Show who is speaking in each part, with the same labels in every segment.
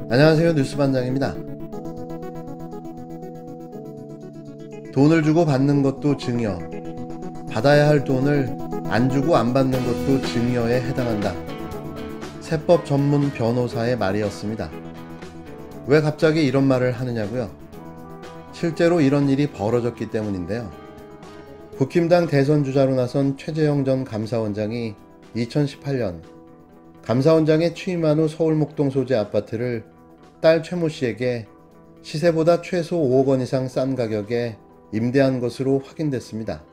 Speaker 1: 안녕하세요, 뉴스반장입니다. 돈을 주고 받는 것도 증여, 받아야 할 돈을 안 주고 안 받는 것도 증여에 해당한다. 세법 전문 변호사의 말이었습니다. 왜 갑자기 이런 말을 하느냐고요? 실제로 이런 일이 벌어졌기 때문인데요. 국힘당 대선 주자로 나선 최재형 전 감사원장이 2018년 감사원장에 취임한 후 서울 목동 소재 아파트를 딸 최모 씨에게 시세보다 최소 5억 원 이상 싼 가격에 임대한 것으로 확인됐습니다.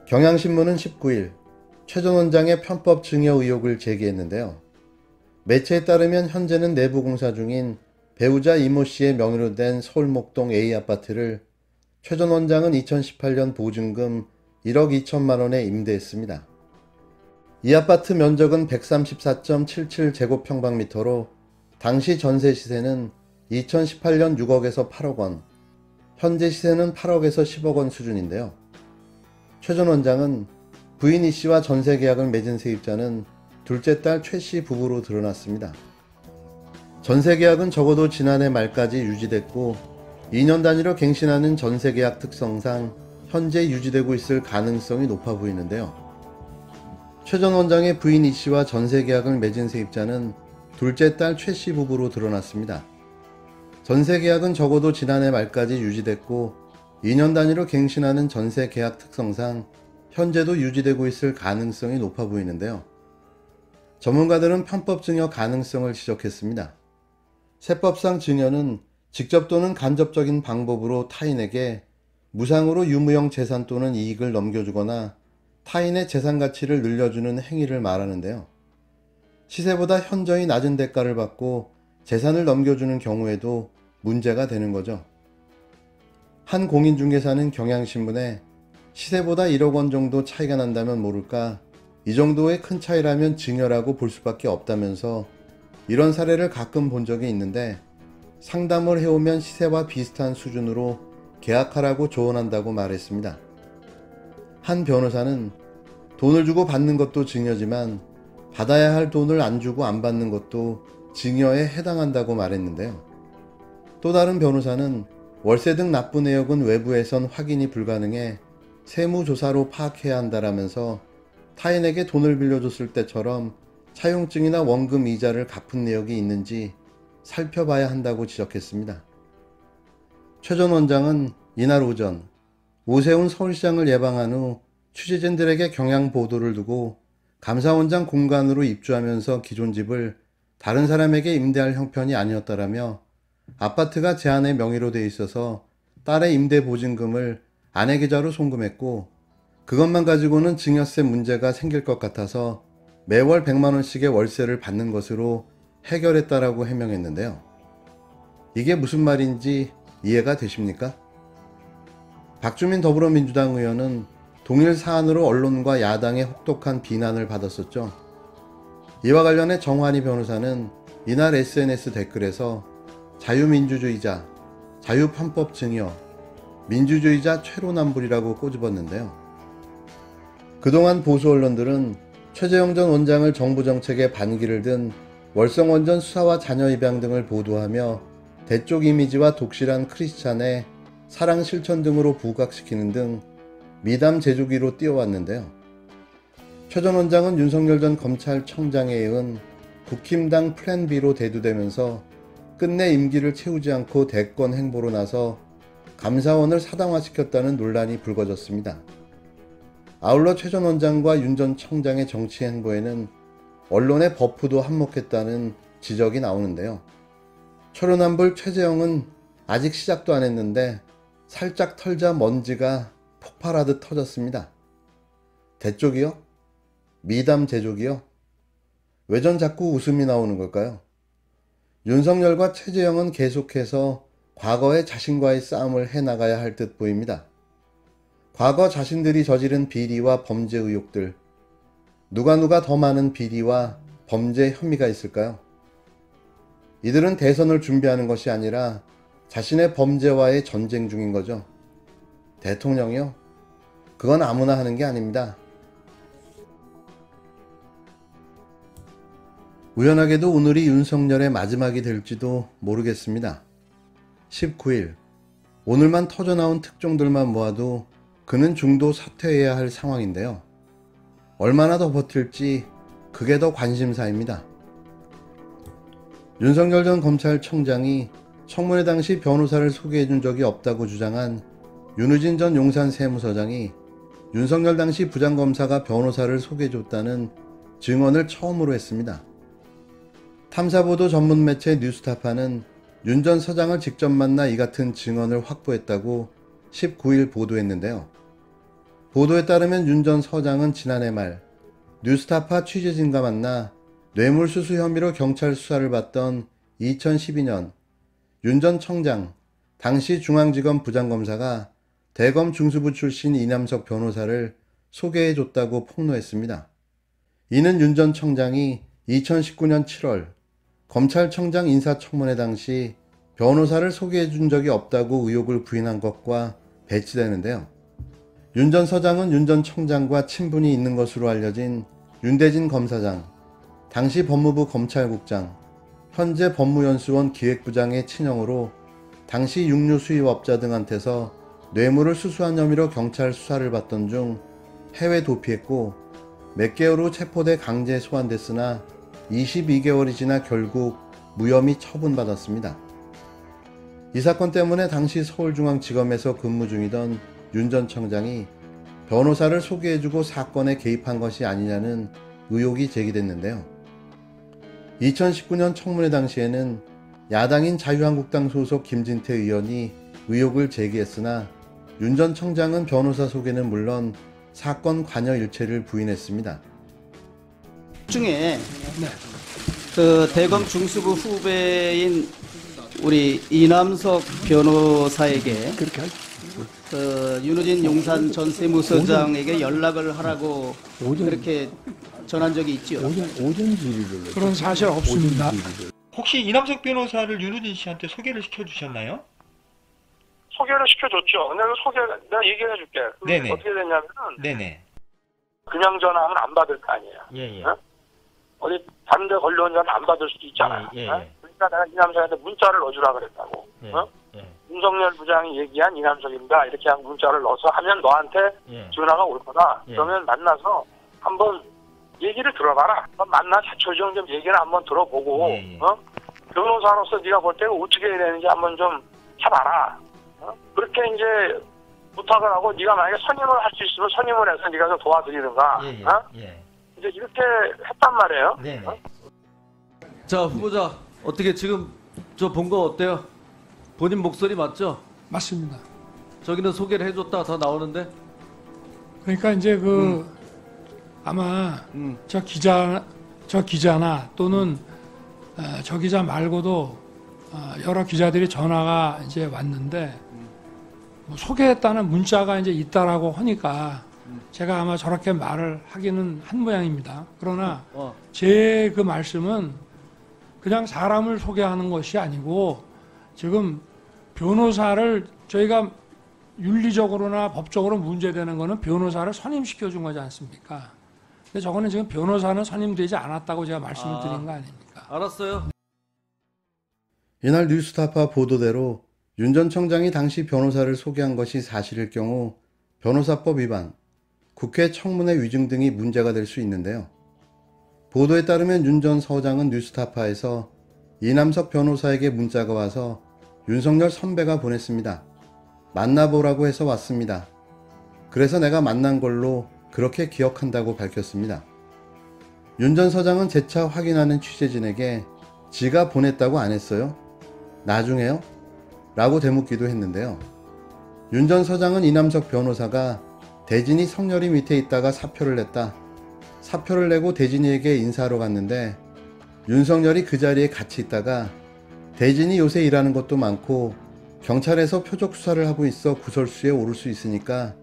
Speaker 1: 경향신문은 19일 최 전 원장의 편법 증여 의혹을 제기했는데요. 매체에 따르면 현재는 내부 공사 중인 배우자 이모 씨의 명의로 된 서울 목동 A 아파트를 최 전 원장은 2018년 보증금 1억 2천만 원에 임대했습니다. 이 아파트 면적은 134.77제곱평방미터로 당시 전세 시세는 2018년 6억에서 8억 원, 현재 시세는 8억에서 10억 원 수준인데요. 최 전 원장은 부인 이 씨와 전세 계약을 맺은 세입자는 둘째 딸 최 씨 부부로 드러났습니다. 전세 계약은 적어도 지난해 말까지 유지됐고 2년 단위로 갱신하는 전세 계약 특성상 현재 유지되고 있을 가능성이 높아 보이는데요. 최 전 원장의 부인 이 씨와 전세 계약을 맺은 세입자는 둘째 딸 최 씨 부부로 드러났습니다. 전세 계약은 적어도 지난해 말까지 유지됐고 2년 단위로 갱신하는 전세 계약 특성상 현재도 유지되고 있을 가능성이 높아 보이는데요. 전문가들은 편법 증여 가능성을 지적했습니다. 세법상 증여는 직접 또는 간접적인 방법으로 타인에게 무상으로 유무형 재산 또는 이익을 넘겨주거나 타인의 재산 가치를 늘려주는 행위를 말하는데요. 시세보다 현저히 낮은 대가를 받고 재산을 넘겨주는 경우에도 문제가 되는 거죠. 한 공인중개사는 경향신문에 시세보다 1억 원 정도 차이가 난다면 모를까, 이 정도의 큰 차이라면 증여라고 볼 수밖에 없다면서 이런 사례를 가끔 본 적이 있는데 상담을 해오면 시세와 비슷한 수준으로 계약하라고 조언한다고 말했습니다. 한 변호사는 돈을 주고 받는 것도 증여지만 받아야 할 돈을 안 주고 안 받는 것도 증여에 해당한다고 말했는데요. 또 다른 변호사는 월세 등 납부 내역은 외부에선 확인이 불가능해 세무조사로 파악해야 한다라면서 타인에게 돈을 빌려줬을 때처럼 차용증이나 원금 이자를 갚은 내역이 있는지 살펴봐야 한다고 지적했습니다. 최 전 원장은 이날 오전 오세훈 서울시장을 예방한 후 취재진들에게 경향 보도를 두고 감사원장 공간으로 입주하면서 기존 집을 다른 사람에게 임대할 형편이 아니었다라며 아파트가 제 아내 명의로 돼 있어서 딸의 임대 보증금을 아내 계좌로 송금했고 그것만 가지고는 증여세 문제가 생길 것 같아서 매월 100만 원씩의 월세를 받는 것으로 해결했다라고 해명했는데요. 이게 무슨 말인지 이해가 되십니까? 박주민 더불어민주당 의원은 동일 사안으로 언론과 야당의 혹독한 비난을 받았었죠. 이와 관련해 정환희 변호사는 이날 SNS 댓글에서 자유민주주의자, 자유편법 증여, 민주주의자 최로남불이라고 꼬집었는데요. 그동안 보수 언론들은 최재형 전 원장을 정부 정책에 반기를 든 월성원전 수사와 자녀 입양 등을 보도하며 대쪽 이미지와 독실한 크리스찬의 사랑 실천 등으로 부각시키는 등 미담 제조기로 띄워왔는데요. 최 전 원장은 윤석열 전 검찰청장에 이은 국힘당 플랜 B로 대두되면서 끝내 임기를 채우지 않고 대권 행보로 나서 감사원을 사당화시켰다는 논란이 불거졌습니다. 아울러 최 전 원장과 윤 전 청장의 정치 행보에는 언론의 버프도 한몫했다는 지적이 나오는데요. 초로남불 최재형은 아직 시작도 안 했는데 살짝 털자 먼지가 폭발하듯 터졌습니다. 대쪽이요? 미담 제조기요? 왜 전 자꾸 웃음이 나오는 걸까요? 윤석열과 최재형은 계속해서 과거의 자신과의 싸움을 해나가야 할 듯 보입니다. 과거 자신들이 저지른 비리와 범죄 의혹들, 누가 더 많은 비리와 범죄 혐의가 있을까요? 이들은 대선을 준비하는 것이 아니라 자신의 범죄와의 전쟁 중인 거죠. 대통령이요? 그건 아무나 하는 게 아닙니다. 우연하게도 오늘이 윤석열의 마지막이 될지도 모르겠습니다. 19일, 오늘만 터져나온 특종들만 모아도 그는 중도 사퇴해야 할 상황인데요. 얼마나 더 버틸지 그게 더 관심사입니다. 윤석열 전 검찰청장이 청문회 당시 변호사를 소개해준 적이 없다고 주장한 윤우진 전 용산 세무서장이 윤석열 당시 부장검사가 변호사를 소개해줬다는 증언을 처음으로 했습니다. 탐사보도 전문 매체 뉴스타파는 윤 전 서장을 직접 만나 이 같은 증언을 확보했다고 19일 보도했는데요. 보도에 따르면 윤 전 서장은 지난해 말 뉴스타파 취재진과 만나 뇌물수수 혐의로 경찰 수사를 받던 2012년 윤 전 청장, 당시 중앙지검 부장검사가 대검 중수부 출신 이남석 변호사를 소개해줬다고 폭로했습니다. 이는 윤 전 청장이 2019년 7월 검찰청장 인사청문회 당시 변호사를 소개해준 적이 없다고 의혹을 부인한 것과 배치되는데요. 윤 전 서장은 윤 전 청장과 친분이 있는 것으로 알려진 윤대진 검사장, 당시 법무부 검찰국장, 현재 법무연수원 기획부장의 친형으로 당시 육류 수입업자 등한테서 뇌물을 수수한 혐의로 경찰 수사를 받던 중 해외 도피했고 몇 개월 후 체포돼 강제 소환됐으나 22개월이 지나 결국 무혐의 처분받았습니다. 이 사건 때문에 당시 서울중앙지검에서 근무 중이던 윤 전 청장이 변호사를 소개해주고 사건에 개입한 것이 아니냐는 의혹이 제기됐는데요. 2019년 청문회 당시에는 야당인 자유한국당 소속 김진태 의원이 의혹을 제기했으나 윤 전 청장은 변호사 소개는 물론 사건 관여 일체를 부인했습니다.
Speaker 2: 중에 그 대검 중수부 후배인 우리 이남석 변호사에게 그 윤우진 용산 전 세무서장에게 연락을 하라고 그렇게 전한 적이 있죠.
Speaker 3: 오전 질의를
Speaker 4: 그런 사실 없습니다.
Speaker 5: 혹시 이남석 변호사를 윤우진 씨한테 소개를 시켜주셨나요?
Speaker 6: 소개를 시켜줬죠. 근데 그 소개 내가 얘기해 줄게.
Speaker 5: 네네.
Speaker 6: 어떻게 됐냐면은
Speaker 5: 네네.
Speaker 6: 그냥 전화하면 안 받을 거 아니에요.
Speaker 5: 예예.
Speaker 6: 어? 어디 다른 데 걸려온 전화 안 받을 수도 있잖아요.
Speaker 5: 예, 예,
Speaker 6: 어?
Speaker 5: 예.
Speaker 6: 그러니까 내가 이남석한테 문자를 넣어주라 그랬다고.
Speaker 5: 예,
Speaker 6: 어?
Speaker 5: 예.
Speaker 6: 윤석열 부장이 얘기한 이남석입니다. 이렇게 한 문자를 넣어서 하면 너한테
Speaker 5: 예.
Speaker 6: 전화가 올 거다.
Speaker 5: 예.
Speaker 6: 그러면 만나서 한번 얘기를 들어봐라. 만나 자초지종 좀 얘기를 한번 들어보고
Speaker 5: 예, 예.
Speaker 6: 어? 변호사로서 네가 볼 때 어떻게 해야 되는지 한번 좀 해봐라. 어? 그렇게 이제 부탁을 하고 네가 만약에 선임을 할 수 있으면 선임을 해서 네가 좀 도와드리든가.
Speaker 5: 예, 예.
Speaker 6: 어?
Speaker 5: 예.
Speaker 6: 이제 이렇게 했단 말이에요.
Speaker 5: 네네.
Speaker 6: 어?
Speaker 7: 자, 후보자 어떻게 지금 저 본 거 어때요? 본인 목소리 맞죠?
Speaker 4: 맞습니다.
Speaker 7: 저기는 소개를 해줬다 더 나오는데.
Speaker 4: 그러니까 이제 아마 저 기자나 또는 저 기자 말고도 여러 기자들이 전화가 이제 왔는데 뭐 소개했다는 문자가 이제 있다라고 하니까 제가 아마 저렇게 말을 하기는 한 모양입니다. 그러나 제 그 말씀은 그냥 사람을 소개하는 것이 아니고 지금 변호사를 저희가 윤리적으로나 법적으로 문제되는 거는 변호사를 선임시켜 준 거지 않습니까? 근데 저거는 지금 변호사는 선임되지 않았다고 제가 말씀을 드린 거 아닙니까?
Speaker 7: 알았어요.
Speaker 1: 이날 뉴스타파 보도대로 윤 전 청장이 당시 변호사를 소개한 것이 사실일 경우 변호사법 위반, 국회 청문회 위증 등이 문제가 될 수 있는데요. 보도에 따르면 윤 전 서장은 뉴스타파에서 이남석 변호사에게 문자가 와서 윤석열 선배가 보냈습니다. 만나보라고 해서 왔습니다. 그래서 내가 만난 걸로 그렇게 기억한다고 밝혔습니다. 윤 전 서장은 재차 확인하는 취재진에게 지가 보냈다고 안 했어요? 나중에요? 라고 되묻기도 했는데요. 윤 전 서장은 이남석 변호사가 대진이 성렬이 밑에 있다가 사표를 냈다. 사표를 내고 대진이에게 인사하러 갔는데 윤석열이 그 자리에 같이 있다가 대진이 요새 일하는 것도 많고 경찰에서 표적 수사를 하고 있어 구설수에 오를 수 있으니까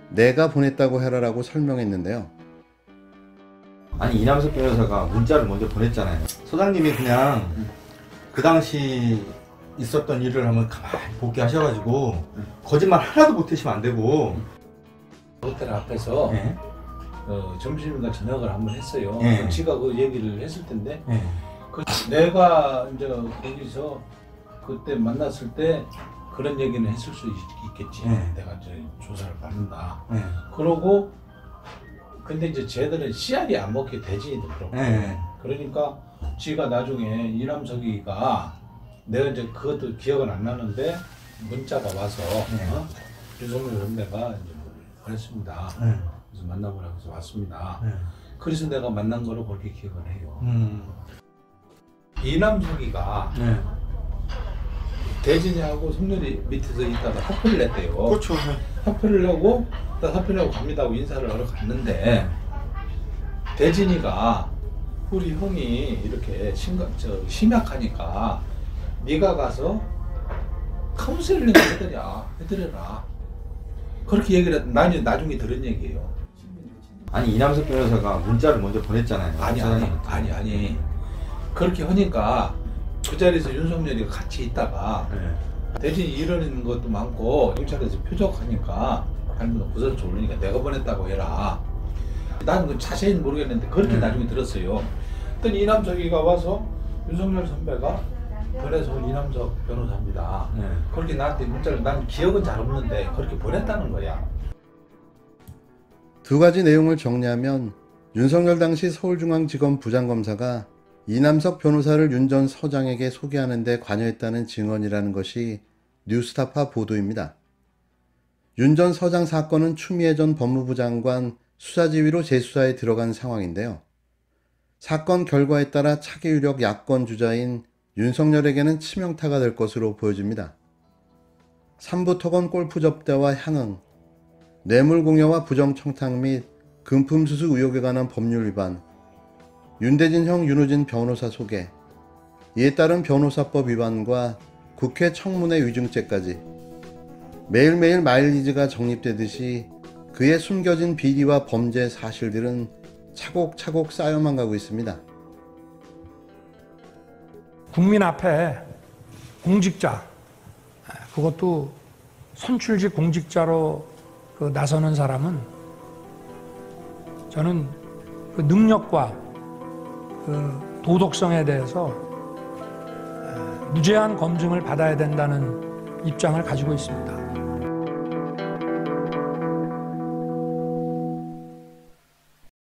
Speaker 1: 내가 보냈다고 해라라고 설명했는데요.
Speaker 3: 아니 이남석 변호사가 문자를 먼저 보냈잖아요. 소장님이 그냥 그 당시 있었던 일을 한번 가만히 복귀하셔가지고 거짓말 하나도 못하시면 안 되고
Speaker 8: 호텔 앞에서
Speaker 3: 네.
Speaker 8: 점심인가 저녁을 한번 했어요.
Speaker 3: 네.
Speaker 8: 지가 그 얘기를 했을 텐데
Speaker 3: 네.
Speaker 8: 내가 이제 거기서 그때 만났을 때 그런 얘기는 했을 수 있겠지.
Speaker 3: 네.
Speaker 8: 내가 이제 조사를 받는다.
Speaker 3: 네.
Speaker 8: 그러고 근데 이제 쟤들은 씨알이 안 먹게 대진이도 그렇고.
Speaker 3: 네.
Speaker 8: 그러니까 지가 나중에 이남석이가 내가 이제 그것도 기억은 안 나는데 문자가 와서 윤석열 선배가 이제 그랬습니다. 그래서 만나보라고 해서 왔습니다. 그래서 내가 만난 거로 그렇게 기억을 해요. 이남석이가 대진이하고 성렬이 밑에서 있다가 사표를 냈대요.
Speaker 3: 그렇죠.
Speaker 8: 사표를 내고 나 사표 내고 갑니다 하고 인사를 하러 갔는데 대진이가 우리 형이 이렇게 심약하니까 네가 가서 카운셀링 해드려라 그렇게 얘기를 했. 난 나중에 들은 얘기예요.
Speaker 3: 아니 이남석 변호사가 문자를 먼저 보냈잖아요.
Speaker 8: 아니 그렇게 하니까 그 자리에서 윤석열이 같이 있다가 대진이 이러는 것도 많고 경찰에서 표적하니까 아니면 구설수 올리니까 내가 보냈다고 해라. 나는 그 자세히는 모르겠는데 그렇게 나중에 들었어요. 그랬더니 이남석이가 와서 윤석열 선배가 보내서 이남석 변호사입니다. 그렇게 나한테 문자를 난 기억은 잘 없는데 그렇게 보냈다는 거야.
Speaker 1: 두 가지 내용을 정리하면 윤석열 당시 서울중앙지검 부장검사가 이남석 변호사를 윤 전 서장에게 소개하는 데 관여했다는 증언이라는 것이 뉴스타파 보도입니다. 윤 전 서장 사건은 추미애 전 법무부 장관 수사지휘로 재수사에 들어간 상황인데요. 사건 결과에 따라 차기 유력 야권 주자인 윤석열에게는 치명타가 될 것으로 보여집니다. 삼부토건 골프 접대와 향응, 뇌물공여와 부정청탁 및 금품수수 의혹에 관한 법률 위반, 윤대진형 윤호진 변호사 소개, 이에 따른 변호사법 위반과 국회 청문회 위증죄까지 매일매일 마일리지가 적립되듯이 그의 숨겨진 비리와 범죄 사실들은 차곡차곡 쌓여만 가고 있습니다.
Speaker 4: 국민 앞에 공직자, 그것도 선출직 공직자로 나서는 사람은 저는 그 능력과 그 도덕성에 대해서 무제한 검증을 받아야 된다는 입장을 가지고 있습니다.